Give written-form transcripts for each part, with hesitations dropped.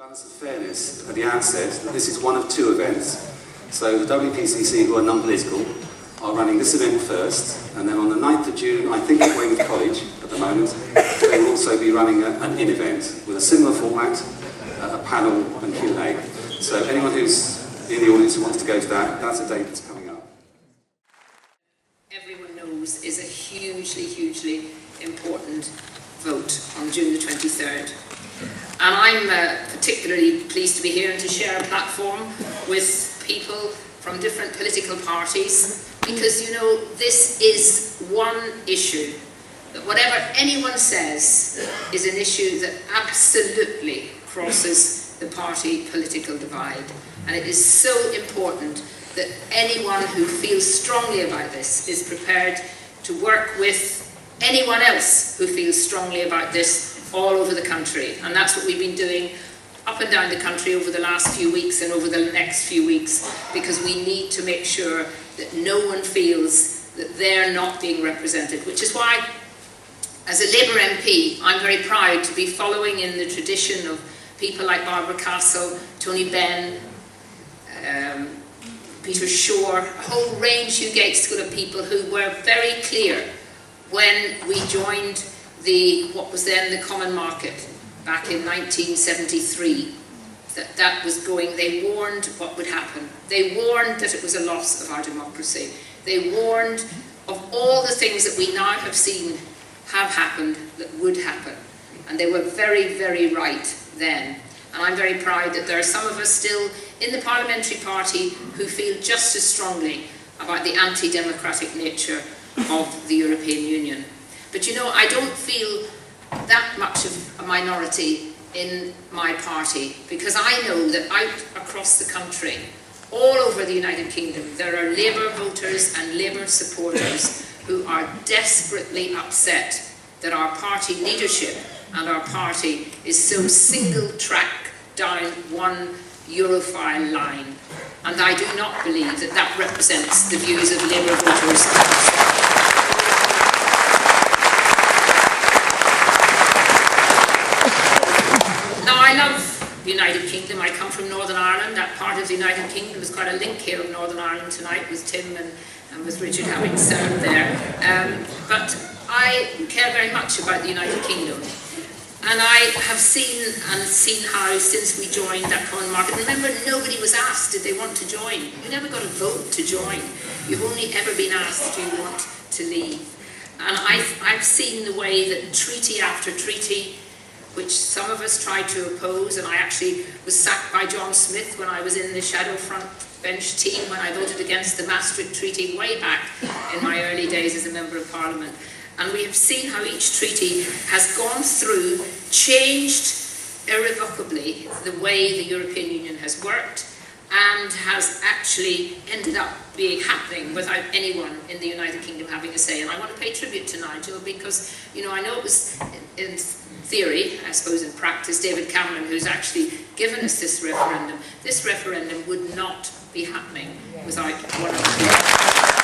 Balance of fairness at the outset, this is one of two events. So the WPCC, who are non-political, are running this event first, and then on the 9th of June, I think at Weymouth College at the moment, they will also be running an in-event with a similar format, a panel and Q&A. So anyone who's in the audience who wants to go to that, that's a date that's coming up. Everyone knows is a hugely important vote on June the 23rd. And I'm particularly pleased to be here and to share a platform with people from different political parties, because, you know, this is one issue that, whatever anyone says, is an issue that absolutely crosses the party political divide. And it is so important that anyone who feels strongly about this is prepared to work with anyone else who feels strongly about this all over the country. And that's what we've been doing up and down the country over the last few weeks and over the next few weeks, because we need to make sure that no one feels that they're not being represented, which is why, as a Labour MP, I'm very proud to be following in the tradition of people like Barbara Castle, Tony Benn, Peter Shore, a whole range, Hugh Gates School of people who were very clear when we joined what was then the Common Market back in 1973, that was going. They warned what would happen. They warned that it was a loss of our democracy. They warned of all the things that we now have seen have happened that would happen. And they were very right then. And I'm very proud that there are some of us still in the parliamentary party who feel just as strongly about the anti-democratic nature of the European Union. But you know, I don't feel that much of a minority in my party, because I know that out across the country, all over the United Kingdom, there are Labour voters and Labour supporters who are desperately upset that our party leadership and our party is so single-track down one Europhile line. And I do not believe that that represents the views of Labour voters. I love the United Kingdom. I come from Northern Ireland. That part of the United Kingdom has got a link here of Northern Ireland tonight with Tim and with Richard having served there. But I care very much about the United Kingdom. And I have seen how, since we joined that common market, remember, nobody was asked, did they want to join? You never got a vote to join. You've only ever been asked, do you want to leave? And I've seen the way that treaty after treaty, which some of us tried to oppose, and I actually was sacked by John Smith when I was in the shadow front bench team when I voted against the Maastricht Treaty way back in my early days as a Member of Parliament. And we have seen how each treaty has gone through, changed irrevocably the way the European Union has worked, and has actually ended up happening without anyone in the United Kingdom having a say. And I want to pay tribute to Nigel, because, you know, I know it was in theory, I suppose in practice, David Cameron, who's actually given us this referendum. This referendum would not be happening without one of us.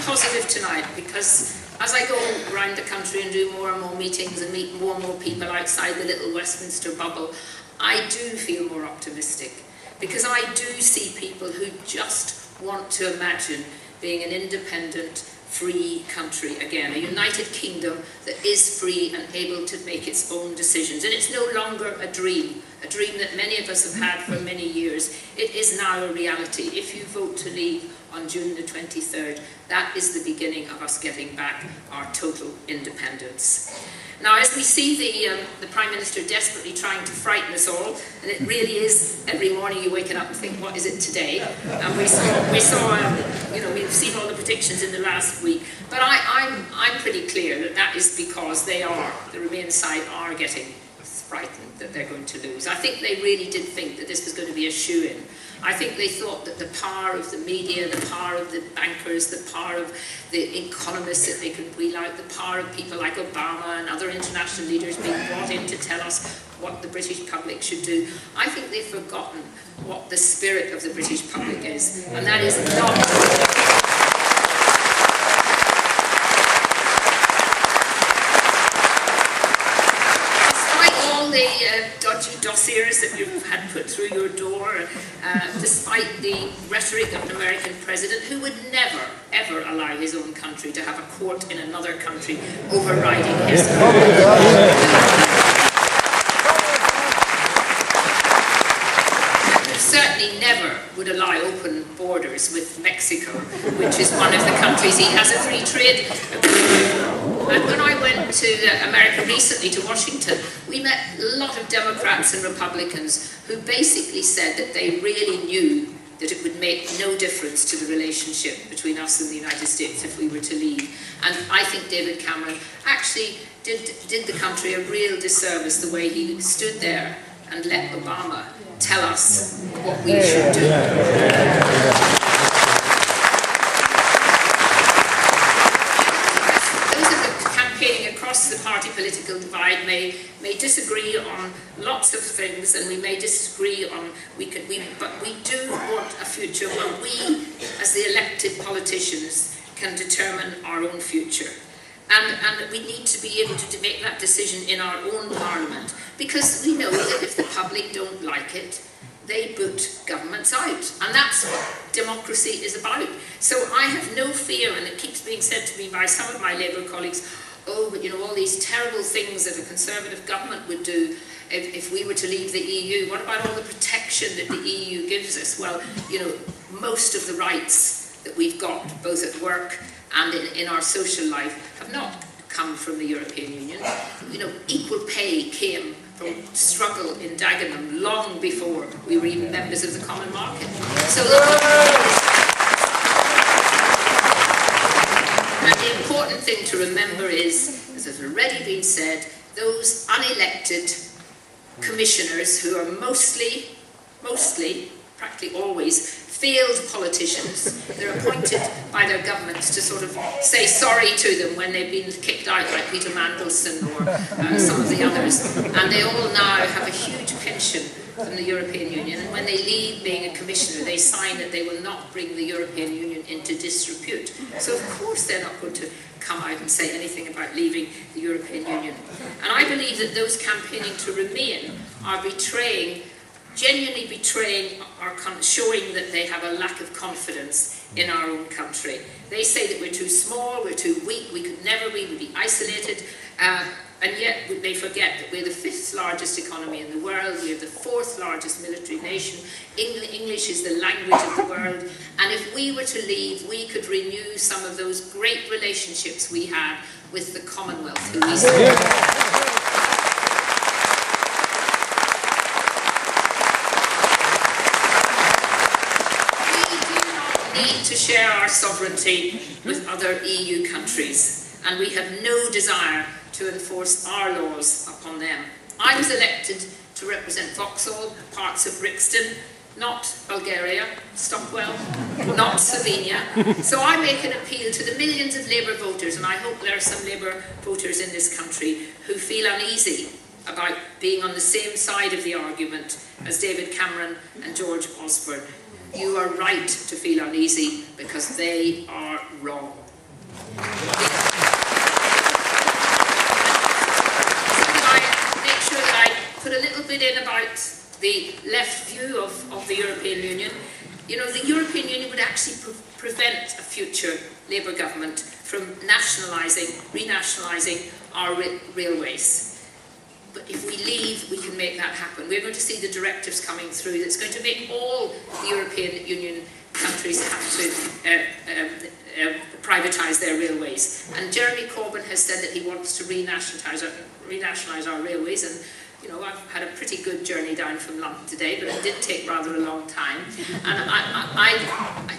Positive tonight, because as I go around the country and do more and more meetings and meet more and more people outside the little Westminster bubble, I do feel more optimistic, because I do see people who just want to imagine being an independent, free country again, a United Kingdom that is free and able to make its own decisions. And it's no longer a dream that many of us have had for many years. It is now a reality. If you vote to leave on June the 23rd, that is the beginning of us getting back our total independence. Now, as we see the Prime Minister desperately trying to frighten us all, and it really is, every morning you're waking up and think, what is it today? And we saw you know, we've seen all the predictions in the last week, but I'm pretty clear that is because the Remain side are getting frightened that they're going to lose. I think they really did think that this was going to be a shoo-in. I think they thought that the power of the media, the power of the bankers, the power of the economists that they could wheel out, the power of people like Obama and other international leaders being brought in to tell us what the British public should do. I think they've forgotten what the spirit of the British public is, and that is not dodgy dossiers that you've had put through your door, despite the rhetoric of an American president who would never, ever allow his own country to have a court in another country overriding his certainly never would allow open borders with Mexico, which is one of the countries he has a free trade agreement. And when I went to America recently, to Washington, we met a lot of Democrats and Republicans who basically said that they really knew that it would make no difference to the relationship between us and the United States if we were to leave. And I think David Cameron actually did the country a real disservice the way he stood there and let Obama tell us what we should do. Those of the campaigning across the party political divide may disagree on lots of things, and we may disagree on but we do want a future where we, as the elected politicians, can determine our own future. And we need to be able to make that decision in our own parliament, because we know that if the public don't like it, they boot governments out. And that's what democracy is about. So I have no fear, and it keeps being said to me by some of my Labour colleagues, oh, but you know, all these terrible things that a Conservative government would do if we were to leave the EU. What about all the protection that the EU gives us? Well, you know, most of the rights that we've got, both at work and in our social life, have not come from the European Union. You know, equal pay came from struggle in Dagenham long before we were even members of the common market. So and the important thing to remember is, as has already been said, those unelected commissioners who are mostly, practically always, failed politicians. They're appointed by their governments to sort of say sorry to them when they've been kicked out, like Peter Mandelson or some of the others. And they all now have a huge pension from the European Union. And when they leave being a commissioner, they sign that they will not bring the European Union into disrepute. So of course they're not going to come out and say anything about leaving the European Union. And I believe that those campaigning to remain are genuinely betraying our country, showing that they have a lack of confidence in our own country. They say that we're too small, we're too weak, we could never be, we'd be isolated, and yet they forget that we're the 5th largest economy in the world, we're the 4th largest military nation, English is the language of the world, and if we were to leave, we could renew some of those great relationships we had with the Commonwealth. To share our sovereignty with other EU countries, and we have no desire to enforce our laws upon them. I was elected to represent Vauxhall, parts of Brixton, not Bulgaria, Stockwell, not Slovenia. So I make an appeal to the millions of Labour voters, and I hope there are some Labour voters in this country who feel uneasy about being on the same side of the argument as David Cameron and George Osborne. You are right to feel uneasy because they are wrong. I make sure that I put a little bit in about the left view of the European Union. You know, the European Union would actually prevent a future Labour government from renationalising our railways. But if we leave, we can make that happen. We're going to see the directives coming through that's going to make all the European Union countries have to privatise their railways. And Jeremy Corbyn has said that he wants to renationalise our railways. And you know, I've had a pretty good journey down from London today, but it did take rather a long time. And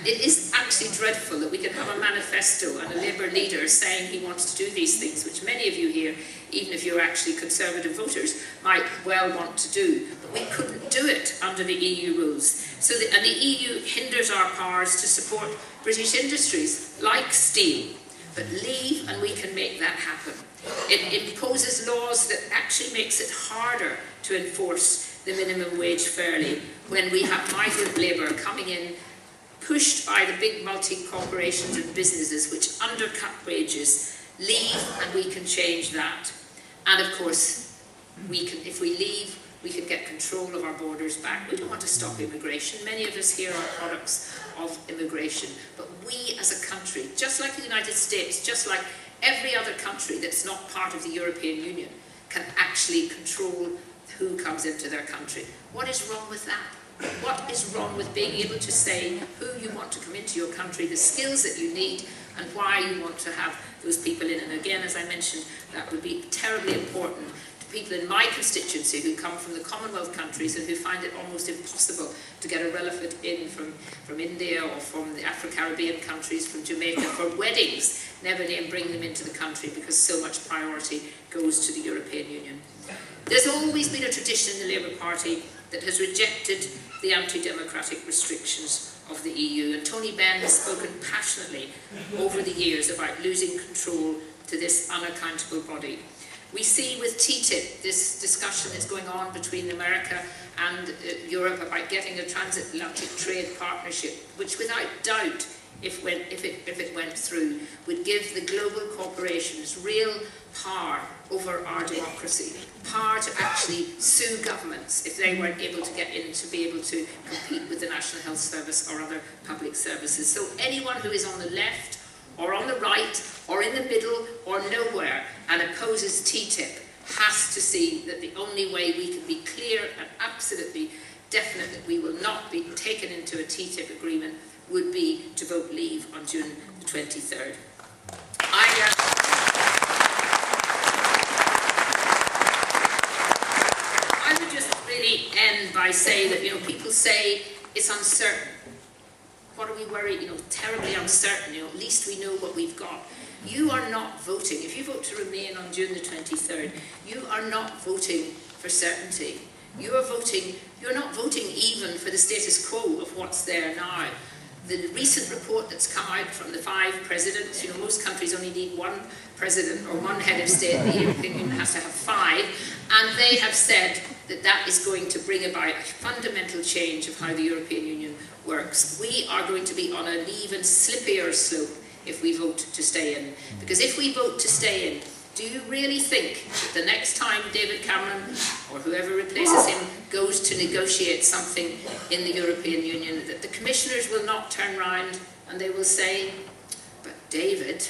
it is actually dreadful that we can have a manifesto and a Labour leader saying he wants to do these things, which many of you here, even if you're actually Conservative voters, might well want to do. But we couldn't do it under the EU rules. And the EU hinders our powers to support British industries, like steel. But leave and we can make that happen. It imposes laws that actually makes it harder to enforce the minimum wage fairly when we have migrant labour coming in, pushed by the big multi-corporations and businesses which undercut wages. Leave and we can change that. And of course, if we leave, we can get control of our borders back. We don't want to stop immigration. Many of us here are products of immigration. But we as a country, just like the United States, just like every other country that's not part of the European Union, can actually control who comes into their country. What is wrong with that? What is wrong with being able to say who you want to come into your country, the skills that you need, and why you want to have those people in? And again, as I mentioned, that would be terribly important to people in my constituency who come from the Commonwealth countries and who find it almost impossible to get a relative in from India or from the Afro-Caribbean countries, from Jamaica, for weddings, never name bring them into the country because so much priority goes to the European Union. There's always been a tradition in the Labour Party that has rejected the anti-democratic restrictions of the EU, and Tony Benn has spoken passionately over the years about losing control to this unaccountable body. We see with TTIP, this discussion that's going on between America and Europe about getting a transatlantic trade partnership, which without doubt, if it went through, would give the global corporations real power over our democracy, power to actually sue governments if they weren't able to get in to be able to compete with the National Health Service or other public services. So anyone who is on the left or on the right or in the middle or nowhere and opposes TTIP has to see that the only way we can be clear and absolutely definite that we will not be taken into a TTIP agreement would be to vote leave on June the 23rd. I would just really end by saying that, people say it's uncertain. What are we worried? Terribly uncertain. At least we know what we've got. You are not voting. If you vote to remain on June the 23rd, you are not voting for certainty. You're not voting even for the status quo of what's there now. The recent report that's come out from the 5 presidents, most countries only need 1 president or 1 head of state, the European Union has to have 5, and they have said that that is going to bring about a fundamental change of how the European Union works. We are going to be on an even slippier slope if we vote to stay in. Because if we vote to stay in, do you really think that the next time David Cameron or whoever replaces him goes to negotiate something in the European Union, that the commissioners will not turn round and they will say, but David,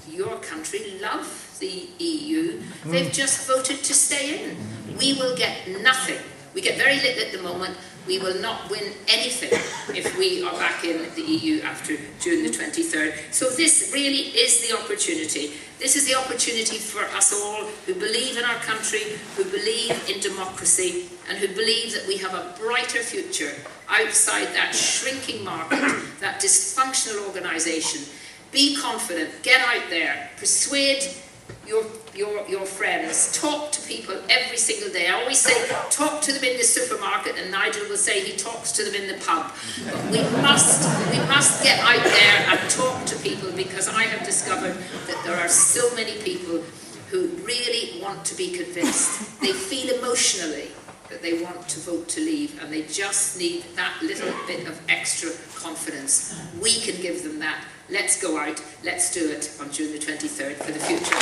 your country love the EU, they've just voted to stay in. We will get nothing. We get very little at the moment. We will not win anything if we are back in the EU after June the 23rd. So this really is the opportunity. This is the opportunity for us all who believe in our country, who believe in democracy, and who believe that we have a brighter future outside that shrinking market, that dysfunctional organisation. Be confident, get out there, persuade your friends, talk to people every single day. I always say, talk to them in the supermarket, and Nigel will say he talks to them in the pub. But we must get out there and talk to people, because I have discovered that there are so many people who really want to be convinced. They feel emotionally that they want to vote to leave, and they just need that little bit of extra confidence. We can give them that. Let's go out, let's do it on June the 23rd for the future.